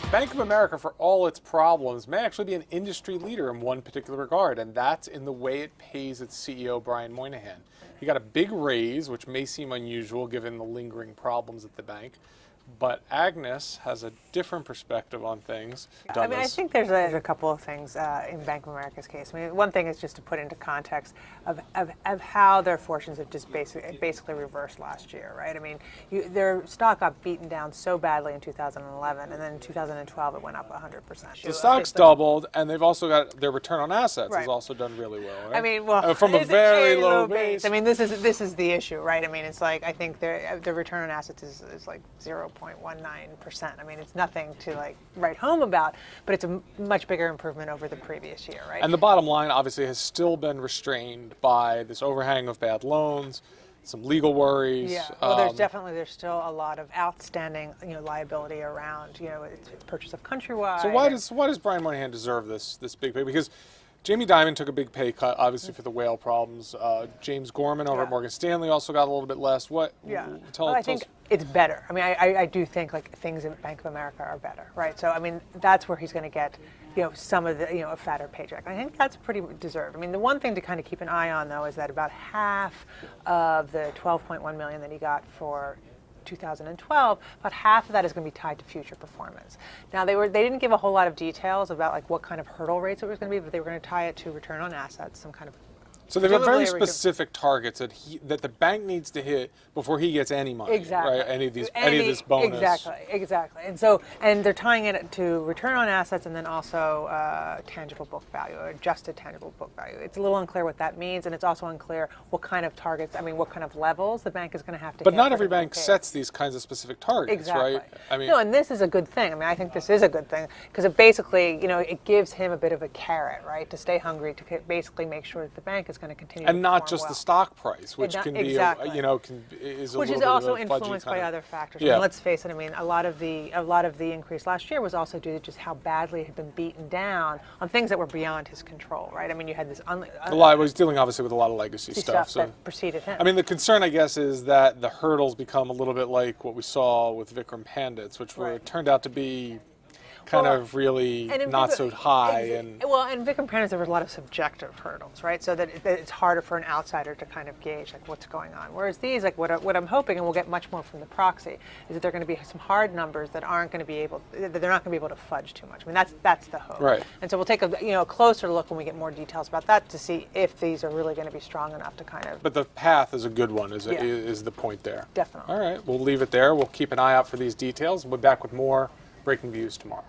Bank of America, for all its problems, may actually be an industry leader in one particular regard, and that's in the way it pays its CEO, Brian Moynihan. He got a big raise, which may seem unusual given the lingering problems at the bank. But Agnes has a different perspective on things. I think there's a couple of things in Bank of America's case. I mean, one thing is just to put into context of how their fortunes have just basically reversed last year, right? I mean, their stock got beaten down so badly in 2011, and then in 2012 it went up 100%. The stock's doubled, and they've also got their return on assets has also done really well, right? I mean, well, from a very low base. I mean, this is the issue, right? I mean, it's like I think the return on assets is like 0.19%. I mean, it's nothing to like write home about, but it's a much bigger improvement over the previous year, right? And the bottom line, obviously, has still been restrained by this overhang of bad loans, some legal worries. Yeah, well, there's still a lot of outstanding, liability around, its purchase of Countrywide. So why does Brian Moynihan deserve this big pay? Because Jamie Dimon took a big pay cut, obviously, for the whale problems. James Gorman over at Morgan Stanley also got a little bit less. I think it's better. I mean, I do think like things in Bank of America are better, right? So I mean, that's where he's going to get, some of the, a fatter paycheck. I think that's pretty deserved. I mean, the one thing to kind of keep an eye on though is that about half of the $12.1 million that he got for 2012, about half of that is going to be tied to future performance. Now they didn't give a whole lot of details about like what kind of hurdle rates it was going to be, but they were going to tie it to return on assets, some kind of. So they've got very specific targets that the bank needs to hit before he gets any money. Exactly. Right? Any of this bonus. Exactly. And they're tying it to return on assets and then also tangible book value, or adjusted tangible book value. It's a little unclear what that means, and it's also unclear what kind of targets, what kind of levels the bank is going to have to hit. But not every bank sets these kinds of specific targets, right? I mean, no, and this is a good thing. I mean, I think this is a good thing because it basically, it gives him a bit of a carrot, right, to stay hungry, to basically make sure that the bank is going to continue and to not just well. the stock price, which can be, which is also influenced by other factors. Yeah. I mean, let's face it. I mean, a lot of the increase last year was also due to just how badly it had been beaten down on things that were beyond his control, right? I mean, you had this a lot. He was dealing obviously with a lot of legacy stuff that preceded him. I mean, the concern, I guess, is that the hurdles become a little bit like what we saw with Vikram Pandits, which turned out to be kind of really not so high. And Vikram Pandits, there was a lot of subjective hurdles, right? So that it's harder for an outsider to kind of gauge like what's going on. Whereas these, like what I'm hoping, and we'll get much more from the proxy, is that they're going to be some hard numbers that aren't going to be able, that they're not going to be able to fudge too much. I mean, that's the hope. Right. And so we'll take a closer look when we get more details about that to see if these are really going to be strong enough to kind of. But the path is a good one, is the point there. Definitely. All right, we'll leave it there. We'll keep an eye out for these details. We'll be back with more Breaking Views tomorrow.